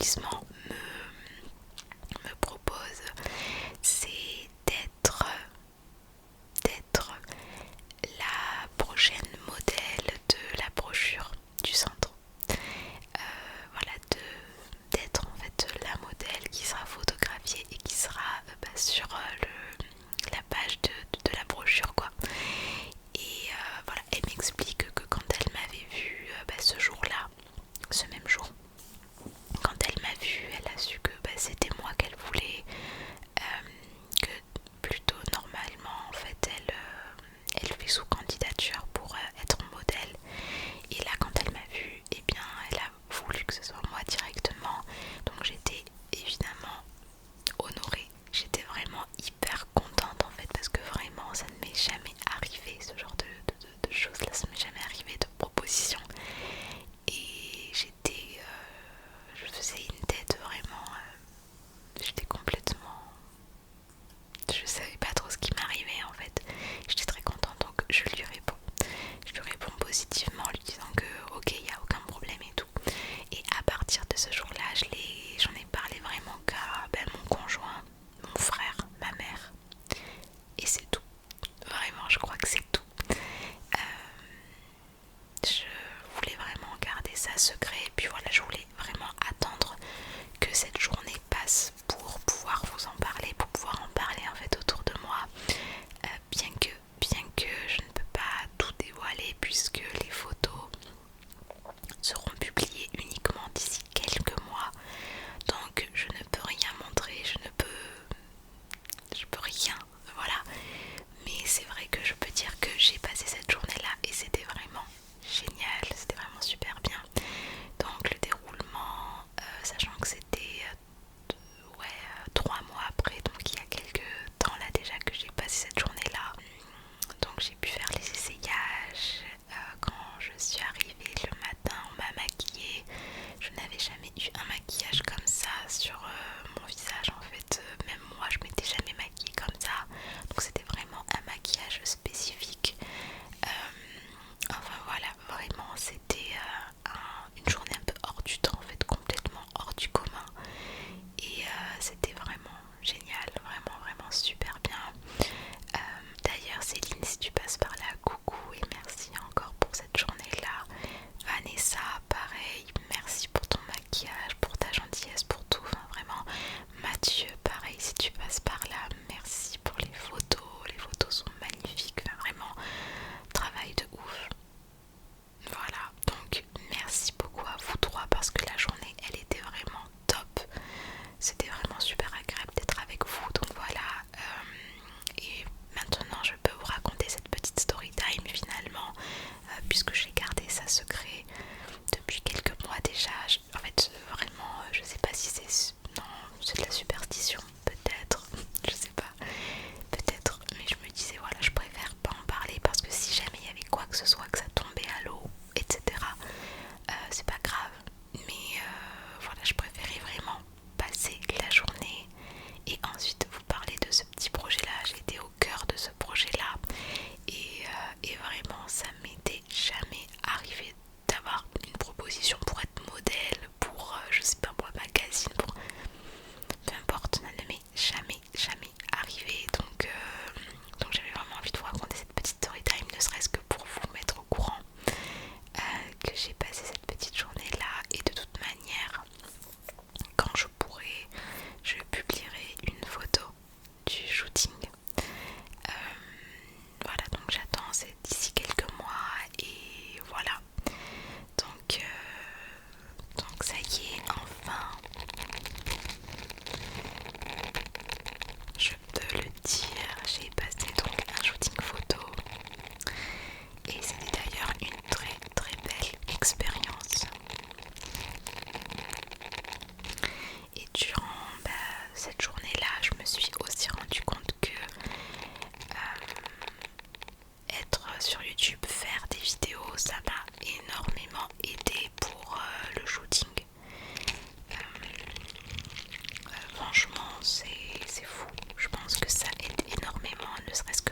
l'établissement me propose, c'est d'être la prochaine modèle de la brochure du centre. Voilà, d'être en fait la modèle qui sera photographiée et qui sera sur la page de la brochure quoi. Et voilà, elle m'explique que quand elle m'avait vue ce jour-là, ce même jour, quand elle m'a vue, elle a su que c'était moi qu'elle voulait, que plutôt normalement en fait elle fait sous candidature pour être modèle. Et là quand elle m'a vue, eh bien elle a voulu que ce soit moi directement. Donc j'étais évidemment honorée, j'étais vraiment hyper contente en fait, parce que vraiment ça ne m'est jamais arrivé ce genre de choses là, ça ne m'est jamais arrivé de proposition. Et je faisais une tête vraiment, j'étais complètement, je savais pas trop ce qui m'arrivait en fait. J'étais très contente, donc je lui réponds positivement en lui disant que ok, il n'y a aucun problème et tout. Et à partir de ce jour-là, j'en ai parlé vraiment qu'à mon conjoint, mon frère, ma mère, et c'est tout. Vraiment, je crois que c'est tout. Je voulais vraiment garder ça secret, et puis voilà, je voulais vraiment attendre que cette journée passe pour pouvoir vous en parler, pour pouvoir en parler en fait autour de moi. Bien que je ne peux pas tout dévoiler, puisque les photos seront publiées uniquement d'ici quelques mois, donc je ne peux rien montrer, je peux rien, voilà. Mais c'est vrai que je peux dire que j'ai passé cette journée là et c'était vraiment génial, c'était vraiment super bien. Donc le déroulement, sachant que c'était 3 mois après, donc il y a quelques temps là déjà que j'ai passé cette journée là. Donc j'ai pu faire les essayages. Quand je suis arrivée le matin, on m'a maquillée. Je n'avais jamais eu un maquillage comme ça sur mon visage en fait. Même moi je m'étais jamais maquillée comme ça. Donc c'était vraiment un maquillage spécifique. Enfin voilà, vraiment c'était une journée un peu hors du temps en fait, complètement hors du commun. Et c'était vraiment génial, vraiment vraiment super bien. D'ailleurs Céline, si tu passes par là, coucou et merci encore pour cette journée là. Vanessa, pareil, merci pour ton maquillage, pour ta gentillesse, pour tout, enfin, vraiment. Mathieu, pareil, si tu passes par là, merci pour les photos sont magnifiques, enfin, vraiment, travail de ouf. Voilà, donc merci beaucoup à vous trois, parce que la journée elle était vraiment top. C'était vraiment super agréable d'être avec vous, donc voilà. Et maintenant je peux vous raconter cette petite story time finalement, puisque j'ai gardé ça secret depuis quelques mois déjà. En fait vraiment je sais pas si c'est... Non, c'est de la superstition peut-être, je sais pas, peut-être, mais je me disais voilà, je préfère pas en parler, parce que si jamais il y avait quoi que ce soit, que ça tombait à l'eau, etc., c'est pas grave. Mais voilà, je préférais vraiment passer la journée et ensuite vous parler de ce petit projet là. J'étais au cœur de ce projet là, et vraiment ça m'était jamais arrivé d'avoir une proposition pour être modèle, pour je sais pas moi, magazine, pour peu importe, ça ne m'est jamais arrivé. Donc j'avais vraiment envie de vous raconter cette petite story time, ne serait-ce que pour vous mettre au courant que j'ai passé cette petite journée là. Et de toute manière, quand je pourrai, je publierai une photo du shooting. Voilà, donc j'attends, c'est d'ici quelques mois, et voilà. Donc ça y est, enfin, je peux le dire, j'ai passé donc un shooting photo, et c'était d'ailleurs une très très belle expérience. Et durant cette journée-là, je me suis aussi rendu compte que être sur YouTube, faire des vidéos, ça m'a énormément aidé pour le shooting. Franchement, c'est fou. Je pense que ça aide énormément, ne serait-ce